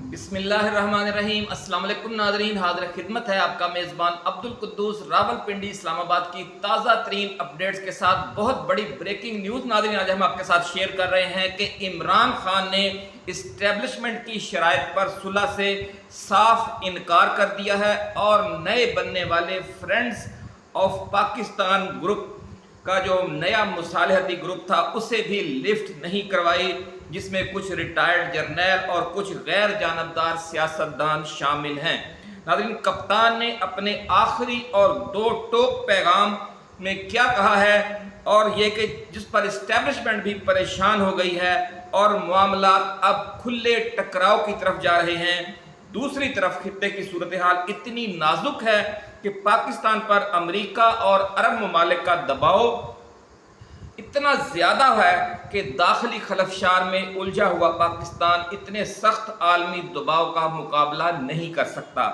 बिस्मिल्लाहिर्रहमानिर्रहीम। अस्सलाम वालेकुम नाज़रीन, हाज़िर खिदमत है आपका मेज़बान अब्दुल कुद्दूस रावलपिंडी इस्लामाबाद की ताज़ा तरीन अपडेट्स के साथ। बहुत बड़ी ब्रेकिंग न्यूज़ नाज़रीन आज हम आपके साथ शेयर कर रहे हैं कि इमरान खान ने इस्टेब्लिशमेंट की शराइत पर सुलह से साफ इनकार कर दिया है और नए बनने वाले फ्रेंड्स ऑफ पाकिस्तान ग्रुप का जो नया मुसालहती ग्रुप था उसे भी लिफ्ट नहीं करवाई, जिसमें कुछ रिटायर्ड जर्नैल और कुछ गैर जानबदार सियासतदान शामिल हैं। नाज़रीन, कप्तान ने अपने आखिरी और दो टोक पैगाम में क्या कहा है, और ये कि जिस पर इस्टेब्लिशमेंट भी परेशान हो गई है और मामला अब खुले टकराव की तरफ जा रहे हैं। दूसरी तरफ खित्ते की सूरत हाल इतनी नाजुक है कि पाकिस्तान पर अमेरिका और अरब ममालिक का दबाव इतना ज़्यादा है कि दाखिली खलफशार में उलझा हुआ पाकिस्तान इतने सख्त आलमी दबाव का मुकाबला नहीं कर सकता।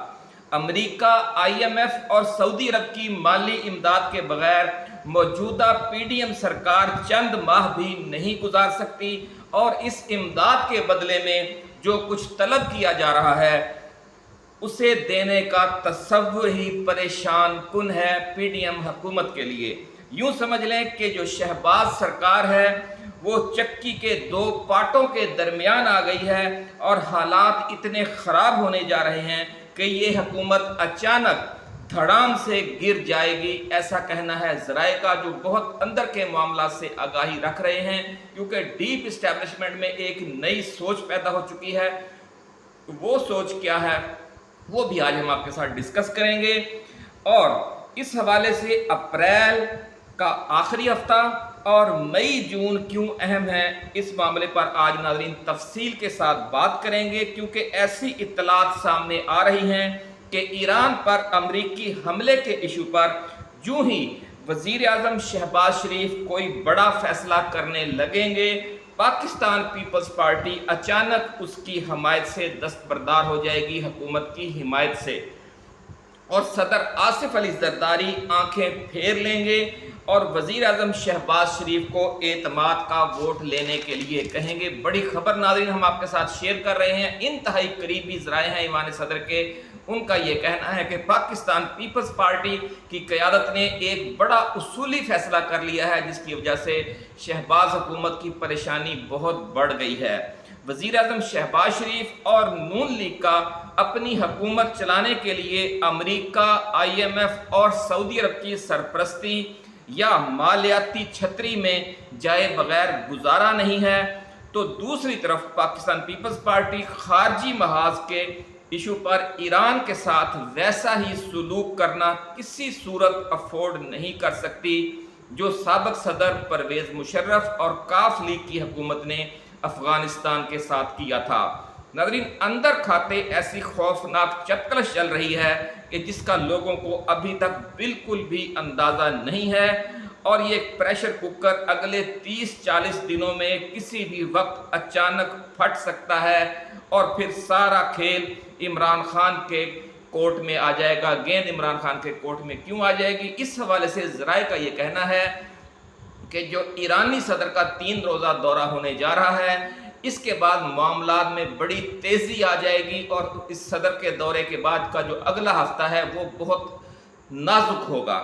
अमेरिका, IMF और सऊदी अरब की माली इमदाद के बगैर मौजूदा PDM सरकार चंद माह भी नहीं गुजार सकती, और इस इमदाद के बदले में जो कुछ तलब किया जा रहा है उसे देने का तसव्वुर ही परेशान कुन है PDM हुकूमत के लिए। यूं समझ लें कि जो शहबाज सरकार है वो चक्की के दो पाटों के दरमियान आ गई है और हालात इतने ख़राब होने जा रहे हैं कि ये हुकूमत अचानक धड़ाम से गिर जाएगी, ऐसा कहना है ज़राए का, जो बहुत अंदर के मामला से आगाही रख रहे हैं। क्योंकि डीप इस्टेब्लिशमेंट में एक नई सोच पैदा हो चुकी है। वो सोच क्या है वो भी आज हम आपके साथ डिस्कस करेंगे। और इस हवाले से अप्रैल का आखिरी हफ्ता और मई जून क्यों अहम है, इस मामले पर आज नाज़रीन तफसील के साथ बात करेंगे। क्योंकि ऐसी इत्तलात सामने आ रही हैं कि ईरान पर अमरीकी हमले के इशू पर यूं ही वज़ीर आज़म शहबाज शरीफ कोई बड़ा फैसला करने लगेंगे, पाकिस्तान पीपल्स पार्टी अचानक उसकी हमायत से दस्तबरदार हो जाएगी, हुकूमत की हिमायत से, और सदर आसिफ अली जरदारी आंखें फेर लेंगे और वज़ीर आज़म शहबाज शरीफ को एतमाद का वोट लेने के लिए कहेंगे। बड़ी खबर नाज़रीन हम आपके साथ शेयर कर रहे हैं। इंतहाई करीबी ज़राए हैं ईवान सदर के, उनका ये कहना है कि पाकिस्तान पीपल्स पार्टी की क़यादत ने एक बड़ा उसूली फ़ैसला कर लिया है, जिसकी वजह से शहबाज हुकूमत की परेशानी बहुत बढ़ गई है। वज़ीर आज़म शहबाज शरीफ और नून लीग का अपनी हुकूमत चलाने के लिए अमेरिका, IMF और सऊदी अरब की सरपरस्ती या मालियाती छतरी में जाए बगैर गुजारा नहीं है, तो दूसरी तरफ पाकिस्तान पीपल्स पार्टी खारजी महाज के इशू पर ईरान के साथ वैसा ही सुलूक करना किसी सूरत अफोर्ड नहीं कर सकती जो साबिक सदर परवेज़ मुशर्रफ और काफ लीग की हुकूमत ने अफ़गानिस्तान के साथ किया था। नाज़रीन, अंदर खाते ऐसी खौफनाक चटकलश चल रही है कि जिसका लोगों को अभी तक बिल्कुल भी अंदाज़ा नहीं है, और ये प्रेशर कुकर अगले 30-40 दिनों में किसी भी वक्त अचानक फट सकता है और फिर सारा खेल इमरान खान के कोर्ट में आ जाएगा। गेंद इमरान खान के कोर्ट में क्यों आ जाएगी, इस हवाले से ज़राए का ये कहना है कि जो ईरानी सदर का 3 रोज़ा दौरा होने जा रहा है, इसके बाद मामलात में बड़ी तेज़ी आ जाएगी और इस सदर के दौरे के बाद का जो अगला हफ्ता है वो बहुत नाजुक होगा।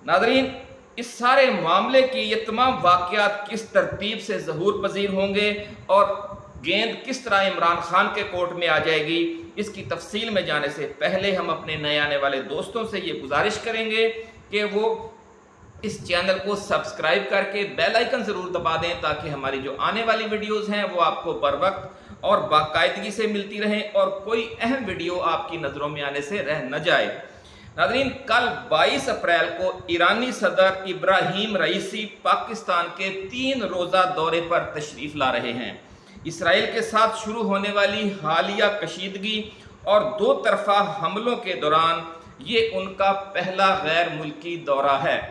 नाज़रीन, इस सारे मामले की ये तमाम वाक़यात किस तरतीब से ज़हूर पजीर होंगे और गेंद किस तरह इमरान खान के कोर्ट में आ जाएगी, इसकी तफसील में जाने से पहले हम अपने नए आने वाले दोस्तों से ये गुजारिश करेंगे कि वो इस चैनल को सब्सक्राइब करके बेल आइकन ज़रूर दबा दें, ताकि हमारी जो आने वाली वीडियोज़ हैं वो आपको बर वक्त और बाकायदगी से मिलती रहें और कोई अहम वीडियो आपकी नज़रों में आने से रह न जाए। नाज़रीन, कल 22 अप्रैल को ईरानी सदर इब्राहीम रईसी पाकिस्तान के 3 रोज़ा दौरे पर तशरीफ़ ला रहे हैं। इसराइल के साथ शुरू होने वाली हालिया कशीदगी और 2 तरफ़ा हमलों के दौरान ये उनका पहला गैर मुल्की दौरा है।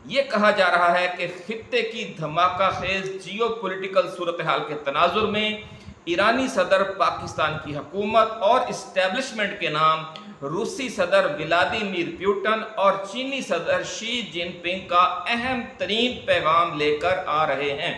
ये कहा जा रहा है कि खित्ते की धमाका खेज जियो पॉलिटिकल सूरत हाल के तनाजुर में ईरानी सदर पाकिस्तान की हुकूमत और इस्टेब्लिशमेंट के नाम रूसी सदर व्लादिमीर पुतिन और चीनी सदर शी जिनपिंग का अहम तरीन पैगाम लेकर आ रहे हैं।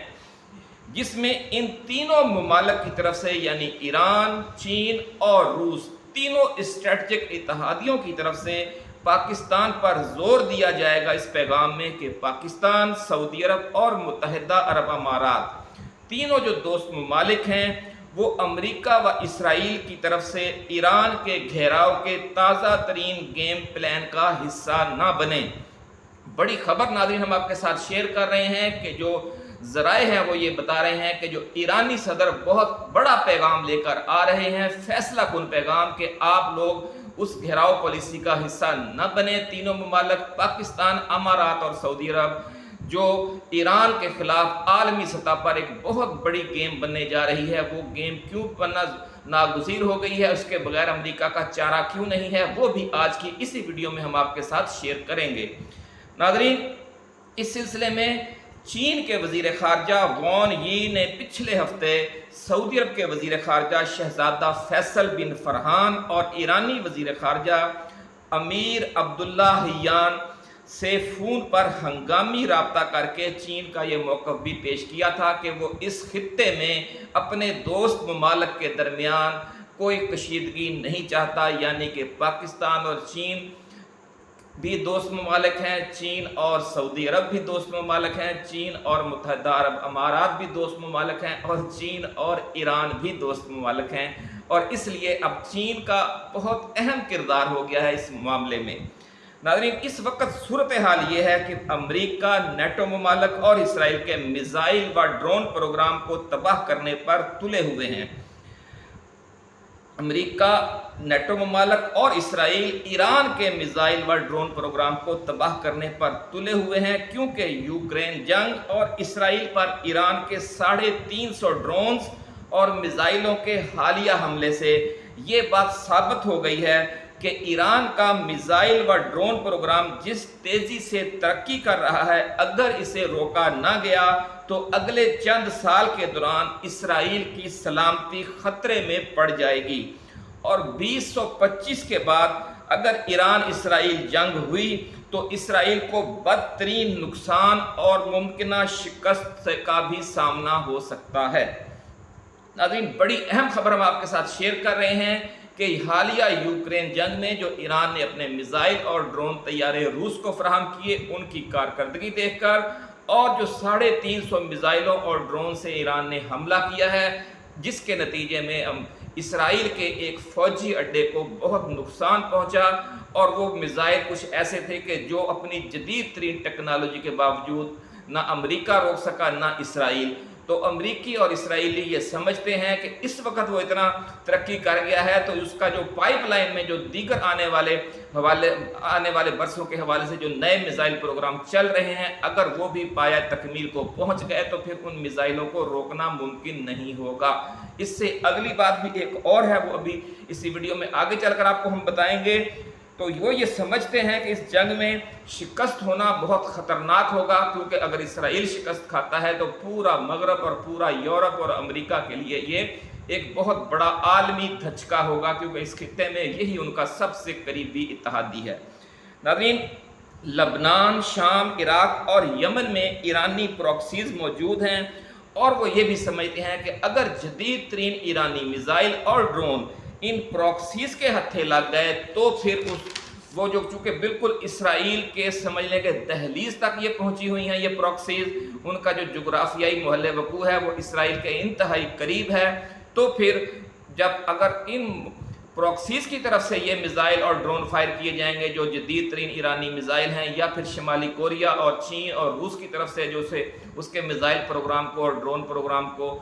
जिस में इन तीनों ममालिक की तरफ से यानी ईरान, चीन और रूस तीनों स्ट्रेटजिक इत्तेहादियों की तरफ से पाकिस्तान पर जोर दिया जाएगा इस पैगाम में कि पाकिस्तान, सऊदी अरब और मुत्तहिदा अरब अमारात तीनों जो दोस्त ममालिक हैं वो अमेरिका व इसराइल की तरफ से ईरान के घेराव के ताज़ा तरीन गेम प्लान का हिस्सा ना बने। बड़ी खबर नाज़रीन हम आपके साथ शेयर कर रहे हैं कि जो ज़राए हैं वो ये बता रहे हैं कि जो ईरानी सदर बहुत बड़ा पैगाम लेकर आ रहे हैं, फैसला कुन पैगाम कि आप लोग उस घेराव पॉलिसी का हिस्सा न बने। तीनों ममालिक पाकिस्तान, अमारात और सऊदी अरब जो ईरान के खिलाफ आलमी सतह पर एक बहुत बड़ी गेम बनने जा रही है, वो गेम क्यों बनना नागुज़ीर हो गई है, उसके बगैर अमेरिका का चारा क्यों नहीं है, वो भी आज की इसी वीडियो में हम आपके साथ शेयर करेंगे। नाज़रीन, इस सिलसिले में चीन के वज़ीर ख़ारजा वांग यी ने पिछले हफ्ते सऊदी अरब के वज़ीर ख़ारजा शहज़ादा फैसल बिन फरहान और ईरानी वज़ीर ख़ारजा अमीर अब्दुल्लाहियान से फ़ोन पर हंगामी राब्ता करके चीन का ये मौक़िफ़ भी पेश किया था कि वो इस खित्ते में अपने दोस्त ममालिक के दरमियान कोई कशीदगी नहीं चाहता, यानी कि पाकिस्तान और चीन भी दोस्त ममालिक हैं, चीन और सऊदी अरब भी दोस्त ममालिक हैं, चीन और मुत्तहिदा अरब अमारात भी दोस्त ममालिक हैं और चीन और ईरान भी दोस्त ममालिक हैं। और इसलिए अब चीन का बहुत अहम किरदार हो गया है इस मामले में। नाज़रीन, इस वक्त सूरत हाल ये है कि अमेरिका, नेटो ममालिक और इसराइल के मिसाइल व ड्रोन प्रोग्राम को तबाह करने पर तुले हुए हैं। अमेरिका, नेटो ममालिक और इसराइल ईरान के मिसाइल व ड्रोन प्रोग्राम को तबाह करने पर तुले हुए हैं, क्योंकि यूक्रेन जंग और इसराइल पर ईरान के 350 ड्रोन्स और मिसाइलों के हालिया हमले से ये बात साबित हो गई है कि ईरान का मिसाइल व ड्रोन प्रोग्राम जिस तेज़ी से तरक्की कर रहा है, अगर इसे रोका ना गया तो अगले चंद साल के दौरान इसराइल की सलामती खतरे में पड़ जाएगी। और 2025 के बाद अगर ईरान इसराइल जंग हुई तो इसराइल को बदतरीन नुकसान और मुमकिन शिकस्त का भी सामना हो सकता है। नाज़रीन, बड़ी अहम खबर हम आपके साथ शेयर कर रहे हैं कि हालिया यूक्रेन जंग में जो ईरान ने अपने मिसाइल और ड्रोन तैयारे रूस को फराहम किए, उनकी कारकर्दगी देखकर और जो 350 मिसाइलों और ड्रोन से ईरान ने हमला किया है, जिसके नतीजे में इसराइल के एक फ़ौजी अड्डे को बहुत नुकसान पहुंचा। और वो मिसाइल कुछ ऐसे थे कि जो अपनी जदीद तरीन टेक्नोलॉजी के बावजूद ना अमेरिका रोक सका ना इसराइल। तो अमरीकी और इसराइली ये समझते हैं कि इस वक्त वो इतना तरक्की कर गया है तो उसका जो पाइपलाइन में जो दीगर आने वाले बरसों के हवाले से जो नए मिसाइल प्रोग्राम चल रहे हैं, अगर वो भी पाया तकमील को पहुंच गए तो फिर उन मिसाइलों को रोकना मुमकिन नहीं होगा। इससे अगली बात भी एक और है, वो अभी इसी वीडियो में आगे चलकर आपको हम बताएंगे। तो वो ये समझते हैं कि इस जंग में शिकस्त होना बहुत ख़तरनाक होगा, क्योंकि अगर इसराइल शिकस्त खाता है तो पूरा मगरब और पूरा यूरोप और अमेरिका के लिए ये एक बहुत बड़ा आलमी धचका होगा, क्योंकि इस खित्ते में यही उनका सबसे करीबी इत्तेहादी है। नाज़रीन, लबनान, शाम, इराक और यमन में ईरानी प्रॉक्सीज़ मौजूद हैं और वो ये भी समझते हैं कि अगर जदीद तरीन ईरानी मिसाइल और ड्रोन इन प्रॉक्सीज़ के हत्थे लग गए तो फिर वो जो चूँकि बिल्कुल इसराइल के समझने के दहलीज तक ये पहुंची हुई हैं, ये प्रॉक्सीज़, उनका जो जुग्राफियाई महल वकू है वो इसराइल के इंतहाई करीब है। तो फिर जब अगर इन प्रॉक्सीज़ की तरफ से ये मिसाइल और ड्रोन फायर किए जाएंगे जो जदीद तरीन ईरानी मिसाइल हैं, या फिर शुमाली कोरिया और चीन और रूस की तरफ से जो से उसके मिसाइल प्रोग्राम को और ड्रोन प्रोग्राम को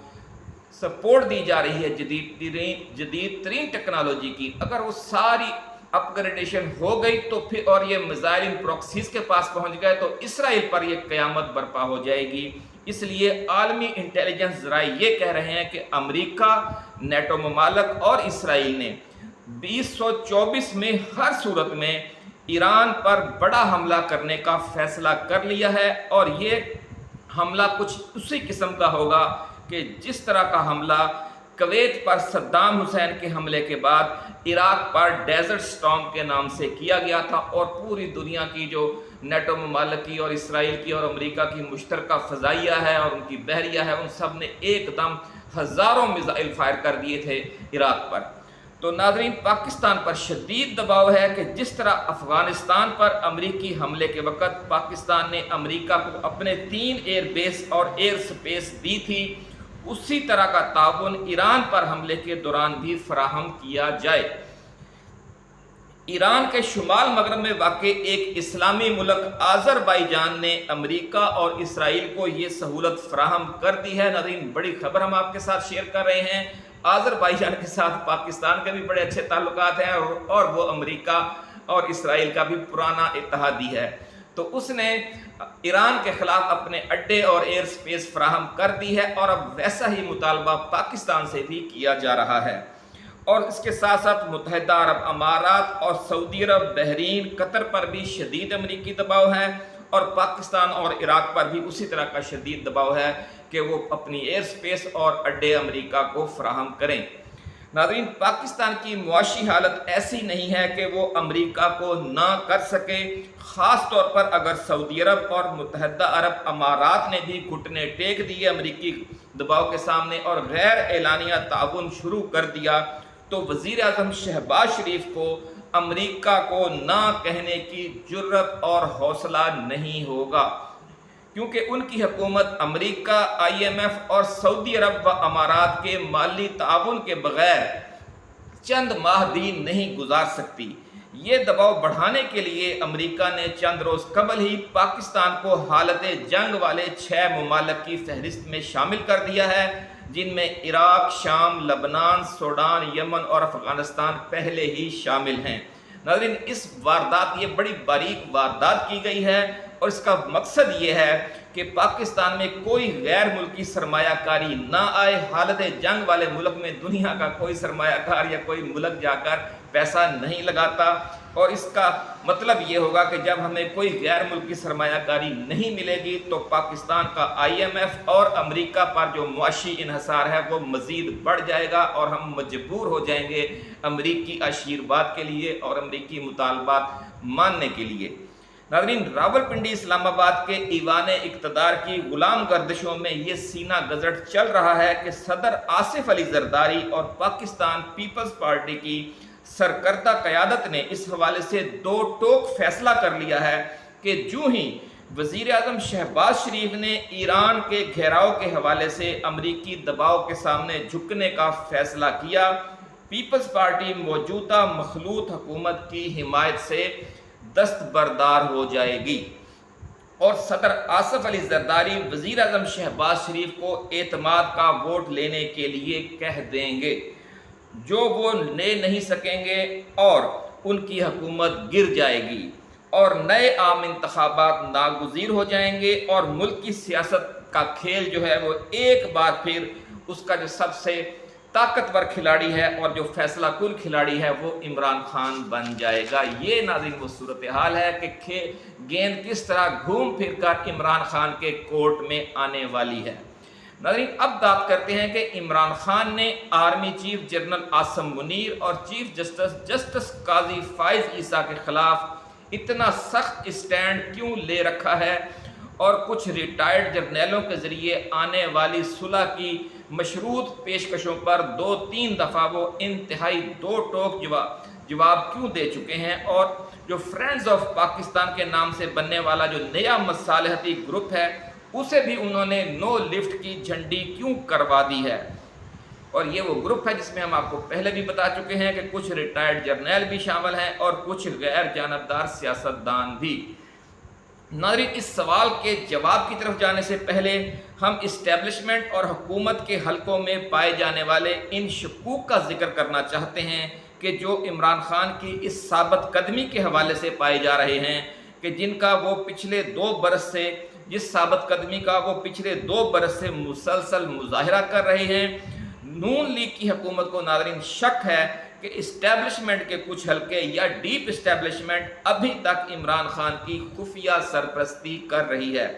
सपोर्ट दी जा रही है जदीद तरीन टेक्नोलॉजी की, अगर वो सारी अपग्रेडेशन हो गई तो फिर और ये मिसाइल इन प्रॉक्सीज़ के पास पहुंच गए तो इसराइल पर ये क़यामत बर्पा हो जाएगी। इसलिए आलमी इंटेलिजेंस ज़राए ये कह रहे हैं कि अमेरिका, नेटो ममालिक और इसराइल ने 2024 में हर सूरत में ईरान पर बड़ा हमला करने का फैसला कर लिया है। और ये हमला कुछ उसी किस्म का होगा कि जिस तरह का हमला कुवैत पर सद्दाम हुसैन के हमले के बाद इराक पर डेजर्ट स्टॉर्म के नाम से किया गया था और पूरी दुनिया की जो نیٹو ممالک کی اور اسرائیل کی اور امریکہ کی مشترکہ فضائیہ ہے اور ان کی بحریہ ہے، ان سب نے ایک دم ہزاروں میزائل فائر کر دیے تھے عراق پر۔ تو ناظرین، پاکستان پر شدید دباؤ ہے کہ جس طرح افغانستان پر امریکی حملے کے وقت پاکستان نے امریکہ کو اپنے 3 ایئر بیس اور ایئر سپیس دی تھی، اسی طرح کا تعاون ایران پر حملے کے دوران بھی فراہم کیا جائے۔ ایران کے شمال مغرب میں واقع ایک اسلامی ملک آذربائیجان نے امریکہ اور اسرائیل کو یہ سہولت فراہم کر دی ہے۔ ناظرین، بڑی خبر ہم آپ کے ساتھ شیئر کر رہے ہیں۔ آذربائیجان کے ساتھ پاکستان کے بھی بڑے اچھے تعلقات ہیں اور وہ امریکہ اور اسرائیل کا بھی پرانا اتحادی ہے۔ تو اس نے ایران کے خلاف اپنے اڈے اور ایئر سپیس فراہم کر دی ہے، اور اب ویسا ہی مطالبہ پاکستان سے بھی کیا جا رہا ہے۔ اور اس کے ساتھ ساتھ متحدہ عرب امارات اور سعودی عرب، بحرین، قطر پر بھی شدید امریکی دباؤ ہے، اور پاکستان اور عراق پر بھی اسی طرح کا شدید دباؤ ہے کہ وہ اپنی ایئر سپیس اور اڈے امریکہ کو فراہم کریں۔ ناظرین، پاکستان کی معاشی حالت ایسی نہیں ہے کہ وہ امریکہ کو نہ کر سکے، خاص طور پر اگر سعودی عرب اور متحدہ عرب امارات نے بھی گھٹنے ٹیک دیے امریکی دباؤ کے سامنے اور غیر اعلانیہ تعاون شروع کر دیا، تو وزیر اعظم شہباز شریف کو امریکہ کو نہ کہنے کی جرت اور حوصلہ نہیں ہوگا، کیونکہ ان کی حکومت امریکہ، IMF اور سعودی عرب و امارات کے مالی تعاون کے بغیر چند ماہ بھی نہیں گزار سکتی۔ یہ دباؤ بڑھانے کے لیے امریکہ نے چند روز قبل ہی پاکستان کو حالت جنگ والے 6 ممالک کی فہرست میں شامل کر دیا ہے، جن میں عراق، شام، لبنان، سوڈان، یمن اور افغانستان پہلے ہی شامل ہیں۔ ناظرین، اس واردات، یہ بڑی باریک واردات کی گئی ہے، اور اس کا مقصد یہ ہے کہ پاکستان میں کوئی غیر ملکی سرمایہ کاری نہ آئے۔ حالت جنگ والے ملک میں دنیا کا کوئی سرمایہ کار یا کوئی ملک جا کر پیسہ نہیں لگاتا، اور اس کا مطلب یہ ہوگا کہ جب ہمیں کوئی غیر ملکی سرمایہ کاری نہیں ملے گی تو پاکستان کا IMF اور امریکہ پر جو معاشی انحصار ہے وہ مزید بڑھ جائے گا، اور ہم مجبور ہو جائیں گے امریکی آشیرواد کے لیے اور امریکی مطالبات ماننے کے لیے۔ ناظرین، راولپنڈی اسلام آباد کے ایوان اقتدار کی غلام گردشوں میں یہ سینہ گزٹ چل رہا ہے کہ صدر آصف علی زرداری اور پاکستان پیپلز پارٹی کی سرکردہ قیادت نے اس حوالے سے 2 ٹوک فیصلہ کر لیا ہے کہ جو ہی وزیر اعظم شہباز شریف نے ایران کے گھیراؤ کے حوالے سے امریکی دباؤ کے سامنے جھکنے کا فیصلہ کیا، پیپلز پارٹی موجودہ مخلوط حکومت کی حمایت سے دستبردار ہو جائے گی، اور صدر آصف علی زرداری وزیر اعظم شہباز شریف کو اعتماد کا ووٹ لینے کے لیے کہہ دیں گے، جو وہ لے نہیں سکیں گے، اور ان کی حکومت گر جائے گی، اور نئے عام انتخابات ناگزیر ہو جائیں گے، اور ملک کی سیاست کا کھیل جو ہے وہ ایک بار پھر اس کا جو سب سے طاقتور کھلاڑی ہے اور جو فیصلہ کن کھلاڑی ہے وہ عمران خان بن جائے گا۔ یہ ناظرین وہ صورتحال ہے کہ گیند کس طرح گھوم پھر کر عمران خان کے کورٹ میں آنے والی ہے۔ ناظرین، اب بات کرتے ہیں کہ عمران خان نے army chief general Asim Munir اور چیف جسٹس قاضی فائز عیسیٰ کے خلاف اتنا سخت اسٹینڈ کیوں لے رکھا ہے، اور کچھ ریٹائرڈ جرنیلوں کے ذریعے آنے والی صلح کی مشروط پیشکشوں پر 2-3 دفعہ وہ انتہائی 2 ٹوک جواب کیوں دے چکے ہیں، اور جو فرینڈز آف پاکستان کے نام سے بننے والا جو نیا مصالحتی گروپ ہے اسے بھی انہوں نے نو لفٹ کی جھنڈی کیوں کروا دی ہے۔ اور یہ وہ گروپ ہے جس میں ہم آپ کو پہلے بھی بتا چکے ہیں کہ کچھ ریٹائرڈ جرنیل بھی شامل ہیں اور کچھ غیر جانبدار سیاستدان بھی۔ ناظرین، اس سوال کے جواب کی طرف جانے سے پہلے ہم اسٹیبلشمنٹ اور حکومت کے حلقوں میں پائے جانے والے ان شکوک کا ذکر کرنا چاہتے ہیں کہ جو عمران خان کی اس ثابت قدمی کے حوالے سے پائے جا رہے ہیں، کہ جن کا وہ پچھلے 2 برس سے جس ثابت قدمی کا وہ پچھلے 2 برس سے مسلسل مظاہرہ کر رہے ہیں۔ نون لیگ کی حکومت کو ناظرین شک ہے کہ اسٹیبلشمنٹ کے کچھ حلقے یا ڈیپ اسٹیبلشمنٹ ابھی تک عمران خان کی خفیہ سرپرستی کر رہی ہے۔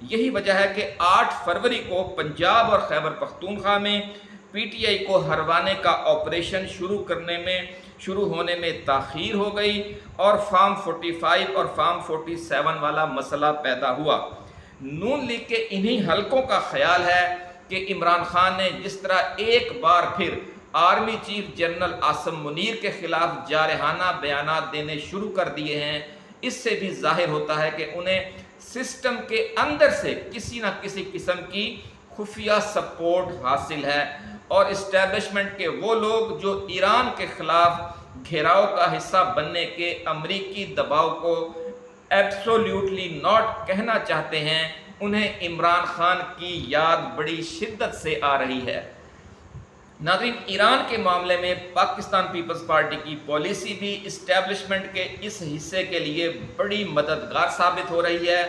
یہی وجہ ہے کہ 8 فروری کو پنجاب اور خیبر پختونخوا میں PTI کو ہروانے کا آپریشن شروع کرنے میں شروع ہونے میں تاخیر ہو گئی اور فارم 45 اور فارم 47 والا مسئلہ پیدا ہوا۔ نون لیگ کے انہی حلقوں کا خیال ہے کہ عمران خان نے جس طرح ایک بار پھر army chief general Asim Munir کے خلاف جارحانہ بیانات دینے شروع کر دیے ہیں، اس سے بھی ظاہر ہوتا ہے کہ انہیں سسٹم کے اندر سے کسی نہ کسی قسم کی خفیہ سپورٹ حاصل ہے، اور اسٹیبلشمنٹ کے وہ لوگ جو ایران کے خلاف گھیراؤ کا حصہ بننے کے امریکی دباؤ کو ایبسولیوٹلی ناٹ کہنا چاہتے ہیں، انہیں عمران خان کی یاد بڑی شدت سے آ رہی ہے۔ ناظرین، ایران کے معاملے میں پاکستان پیپلز پارٹی کی پالیسی بھی اسٹیبلشمنٹ کے اس حصے کے لیے بڑی مددگار ثابت ہو رہی ہے،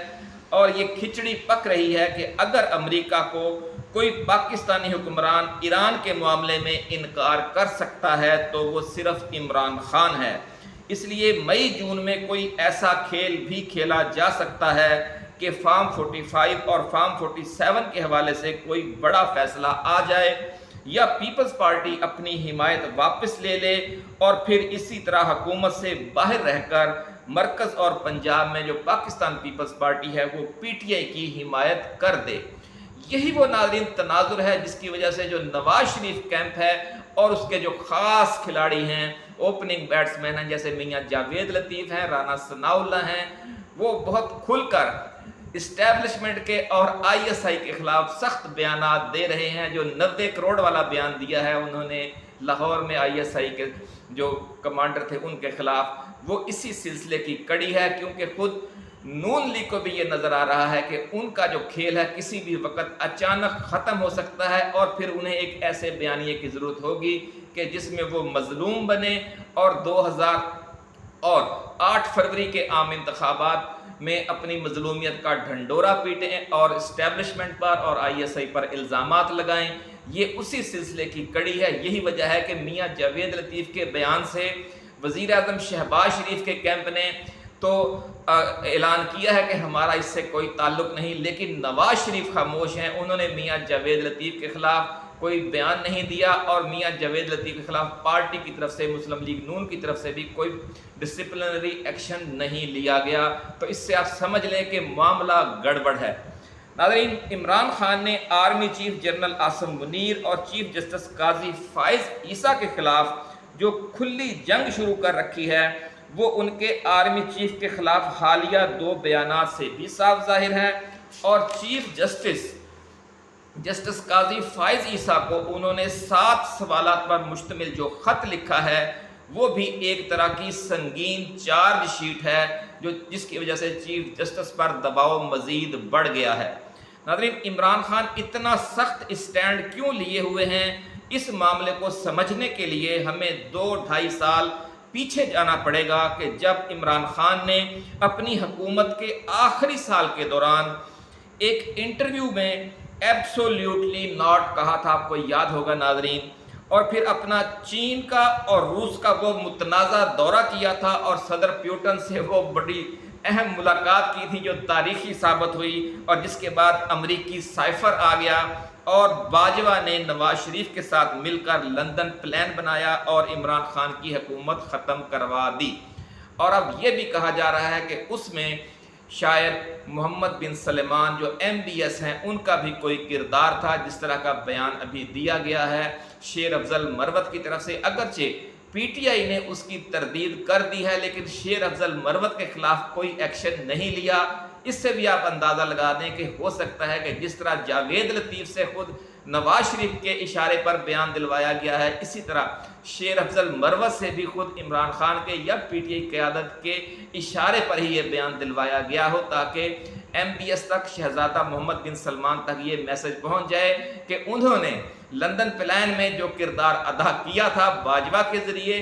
اور یہ کھچڑی پک رہی ہے کہ اگر امریکہ کو کوئی پاکستانی حکمران ایران کے معاملے میں انکار کر سکتا ہے تو وہ صرف عمران خان ہے۔ اس لیے مئی جون میں کوئی ایسا کھیل بھی کھیلا جا سکتا ہے کہ فارم 45 اور فارم 47 کے حوالے سے کوئی بڑا فیصلہ آ جائے، یا پیپلز پارٹی اپنی حمایت واپس لے لے اور پھر اسی طرح حکومت سے باہر رہ کر مرکز اور پنجاب میں جو پاکستان پیپلز پارٹی ہے وہ پی ٹی آئی کی حمایت کر دے۔ یہی وہ ناظرین تناظر ہے جس کی وجہ سے جو نواز شریف کیمپ ہے اور اس کے جو خاص کھلاڑی ہیں، اوپننگ بیٹسمین ہیں جیسے میاں جاوید لطیف ہیں، رانا ثناء اللہ ہیں، وہ بہت کھل کر اسٹیبلشمنٹ کے اور آئی ایس آئی کے خلاف سخت بیانات دے رہے ہیں۔ جو 90 کروڑ والا بیان دیا ہے انہوں نے لاہور میں آئی ایس آئی کے جو کمانڈر تھے ان کے خلاف، وہ اسی سلسلے کی کڑی ہے، کیونکہ خود نون لیگ کو بھی یہ نظر آ رہا ہے کہ ان کا جو کھیل ہے کسی بھی وقت اچانک ختم ہو سکتا ہے، اور پھر انہیں ایک ایسے بیانیے کی ضرورت ہوگی کہ جس میں وہ مظلوم بنے اور 2008 فروری کے عام انتخابات میں اپنی مظلومیت کا ڈھنڈورا پیٹیں اور اسٹیبلشمنٹ پر اور آئی ایس آئی پر الزامات لگائیں۔ یہ اسی سلسلے کی کڑی ہے۔ یہی وجہ ہے کہ میاں جاوید لطیف کے بیان سے وزیر اعظم شہباز شریف کے کیمپ نے تو اعلان کیا ہے کہ ہمارا اس سے کوئی تعلق نہیں، لیکن نواز شریف خاموش ہیں، انہوں نے میاں جاوید لطیف کے خلاف کوئی بیان نہیں دیا، اور میاں جاوید لطیف کے خلاف پارٹی کی طرف سے، مسلم لیگ نون کی طرف سے بھی کوئی ڈسپلنری ایکشن نہیں لیا گیا۔ تو اس سے آپ سمجھ لیں کہ معاملہ گڑبڑ ہے۔ ناظرین، عمران خان نے army chief general Asim Munir اور چیف جسٹس قاضی فائز عیسیٰ کے خلاف جو کھلی جنگ شروع کر رکھی ہے، وہ ان کے آرمی چیف کے خلاف حالیہ 2 بیانات سے بھی صاف ظاہر ہے، اور چیف جسٹس قاضی فائز عیسیٰ کو انہوں نے 7 سوالات پر مشتمل جو خط لکھا ہے وہ بھی ایک طرح کی سنگین چارج شیٹ ہے، جس کی وجہ سے چیف جسٹس پر دباؤ مزید بڑھ گیا ہے۔ ناظرین، عمران خان اتنا سخت اسٹینڈ کیوں لیے ہوئے ہیں، اس معاملے کو سمجھنے کے لیے ہمیں 2-2.5 سال پیچھے جانا پڑے گا کہ جب عمران خان نے اپنی حکومت کے آخری سال کے دوران ایک انٹرویو میں ایبسولیوٹلی ناٹ کہا تھا، آپ کو یاد ہوگا ناظرین، اور پھر اپنا چین کا اور روس کا وہ متنازع دورہ کیا تھا، اور صدر پیوٹن سے وہ بڑی اہم ملاقات کی تھی جو تاریخی ثابت ہوئی، اور جس کے بعد امریکی سائفر آ گیا اور باجوہ نے نواز شریف کے ساتھ مل کر لندن پلان بنایا اور عمران خان کی حکومت ختم کروا دی۔ اور اب یہ بھی کہا جا رہا ہے کہ اس میں شاید محمد بن سلمان جو ایم بی ایس ہیں ان کا بھی کوئی کردار تھا، جس طرح کا بیان ابھی دیا گیا ہے شیر افضل مروت کی طرف سے۔ اگرچہ پی ٹی آئی نے اس کی تردید کر دی ہے، لیکن شیر افضل مروت کے خلاف کوئی ایکشن نہیں لیا۔ اس سے بھی آپ اندازہ لگا دیں کہ ہو سکتا ہے کہ جس طرح جاوید لطیف سے خود نواز شریف کے اشارے پر بیان دلوایا گیا ہے، اسی طرح شیر افضل مروت سے بھی خود عمران خان کے یا پی ٹی آئی قیادت کے اشارے پر ہی یہ بیان دلوایا گیا ہو، تاکہ ایم بی ایس تک، شہزادہ محمد بن سلمان تک یہ میسج پہنچ جائے کہ انہوں نے لندن پلان میں جو کردار ادا کیا تھا باجوہ کے ذریعے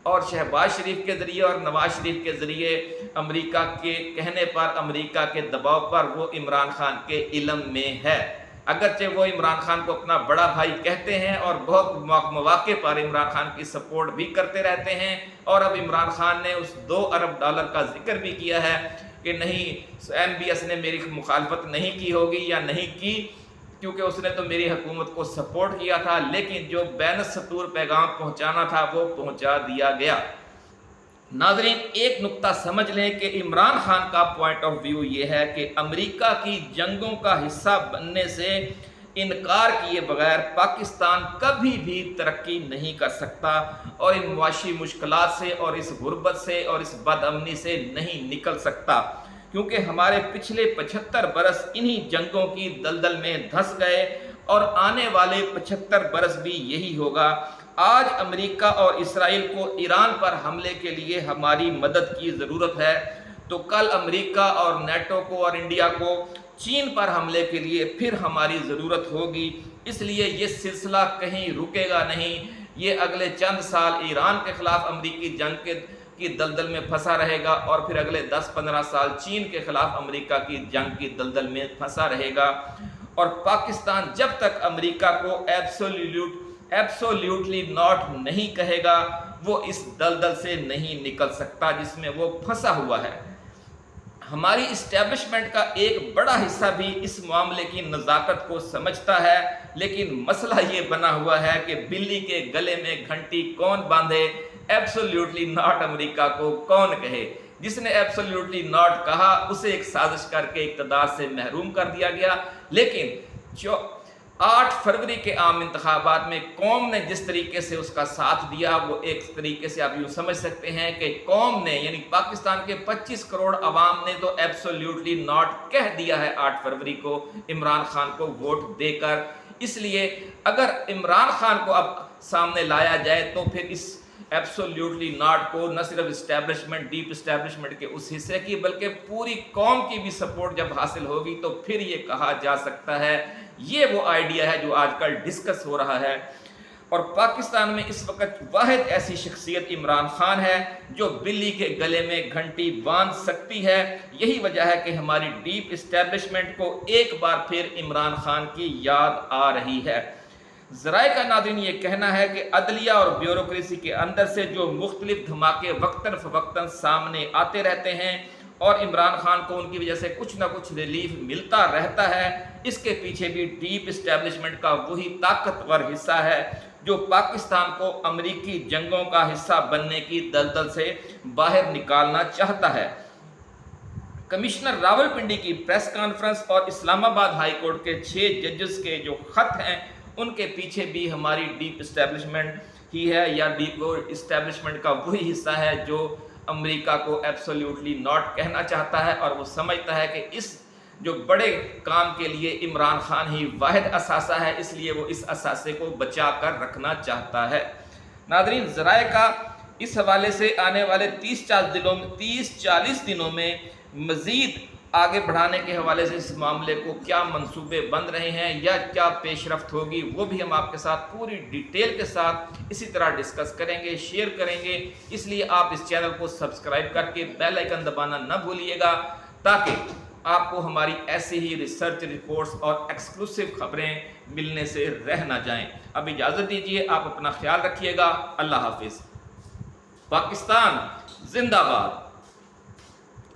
اور شہباز شریف کے ذریعے اور نواز شریف کے ذریعے، امریکہ کے کہنے پر، امریکہ کے دباؤ پر، وہ عمران خان کے علم میں ہے۔ اگرچہ وہ عمران خان کو اپنا بڑا بھائی کہتے ہیں اور بہت مواقع پر عمران خان کی سپورٹ بھی کرتے رہتے ہیں، اور اب عمران خان نے اس $2 ارب کا ذکر بھی کیا ہے کہ نہیں، ایم بی ایس نے میری مخالفت نہیں کی ہوگی یا نہیں کی، क्योंकि उसने तो मेरी हुकूमत को सपोर्ट किया था, लेकिन जो बैन सतूर पैगाम पहुंचाना था वो पहुंचा दिया गया। नाज़रीन, एक नुक्ता समझ लें कि इमरान खान का पॉइंट ऑफ व्यू ये है कि अमेरिका की जंगों का हिस्सा बनने से इनकार किए बगैर पाकिस्तान कभी भी तरक्की नहीं कर सकता और इन मुआशी मुश्किलात से और इस गुर्बत से और इस बदअमनी से नहीं निकल सकता, क्योंकि हमारे पिछले 75 बरस इन्हीं जंगों की दलदल में धंस गए और आने वाले 75 बरस भी यही होगा। आज अमेरिका और इसराइल को ईरान पर हमले के लिए हमारी मदद की ज़रूरत है, तो कल अमेरिका और नेटो को और इंडिया को चीन पर हमले के लिए फिर हमारी ज़रूरत होगी। इसलिए ये सिलसिला कहीं रुकेगा नहीं। ये अगले चंद साल ईरान के ख़िलाफ़ अमेरिकी जंग की दलदल में फंसा रहेगा और फिर अगले 10-15 साल चीन के ख़िलाफ़ अमेरिका की जंग की दलदल में फंसा रहेगा। और पाकिस्तान जब तक अमेरिका को एब्सोल्यूटली नॉट नहीं कहेगा, वो इस दलदल से नहीं निकल सकता जिसमें वो फंसा हुआ है। हमारी इस्टेब्लिशमेंट का एक बड़ा हिस्सा भी इस मामले की नज़ाकत को समझता है, लेकिन मसला ये बना हुआ है कि बिल्ली के गले में घंटी कौन बांधे, एब्सोल्यूटली नॉट अमेरिका को कौन कहे। जिसने एब्सोल्यूटली नॉट कहा उसे एक साजिश करके इक़्तिदार से महरूम कर दिया गया। लेकिन जो 8 फरवरी के आम इंतखाबात में कौम ने जिस तरीके से उसका साथ दिया, वो एक तरीके से आप यूँ समझ सकते हैं कि कौम ने यानी पाकिस्तान के 25 करोड़ अवाम ने तो एब्सोल्यूटली नॉट कह दिया है 8 फरवरी को इमरान खान को वोट देकर। इसलिए अगर इमरान खान को अब सामने लाया जाए तो फिर इस एब्सोल्यूटली नॉट को न सिर्फ इस्टेब्लिशमेंट, डीप इस्टेब्लिशमेंट के उस हिस्से की बल्कि पूरी कौम की भी सपोर्ट जब हासिल होगी तो फिर ये कहा जा सकता है। ये वो आइडिया है जो आजकल डिस्कस हो रहा है। और पाकिस्तान में इस वक्त वाहिद ऐसी शख्सियत इमरान खान है जो बिल्ली के गले में घंटी बांध सकती है। यही वजह है कि हमारी डीप इस्टेब्लिशमेंट को एक बार फिर इमरान खान की याद आ रही है। ज़राए का नाज़रीन ये कहना है कि अदलिया और ब्यूरोक्रेसी के अंदर से जो मुख्तलिफ धमाके वक्तन फ़वक्तन सामने आते रहते हैं और इमरान खान को उनकी वजह से कुछ ना कुछ रिलीफ मिलता रहता है, इसके पीछे भी डीप इस्टेब्लिशमेंट का वही ताकतवर हिस्सा है जो पाकिस्तान को अमरीकी जंगों का हिस्सा बनने की दलदल से बाहर निकालना चाहता है। कमिश्नर रावलपिंडी की प्रेस कॉन्फ्रेंस और इस्लामाबाद हाई कोर्ट के 6 जजेस के जो ख़त हैं उनके पीछे भी हमारी डीप इस्टेब्लिशमेंट ही है, या डीप इस्टेब्लिशमेंट का वही हिस्सा है जो अमेरिका को एब्सोल्यूटली नॉट कहना चाहता है। और वो समझता है कि इस जो बड़े काम के लिए इमरान खान ही वाहिद असासा है, इसलिए वो इस असासे को बचा कर रखना चाहता है। नाज़रीन, ज़राए का इस हवाले से आने वाले 30-40 दिनों में मज़ीद आगे बढ़ाने के हवाले से इस मामले को क्या मंसूबे बन रहे हैं या क्या पेशरफ्त होगी, वो भी हम आपके साथ पूरी डिटेल के साथ इसी तरह डिस्कस करेंगे, शेयर करेंगे। इसलिए आप इस चैनल को सब्सक्राइब करके बेल आइकन दबाना न भूलिएगा ताकि आपको हमारी ऐसी ही रिसर्च रिपोर्ट्स और एक्सक्लूसिव खबरें मिलने से रह ना जाएं। अब इजाज़त दीजिए, आप अपना ख्याल रखिएगा। अल्लाह हाफिज़। पाकिस्तान जिंदाबाद।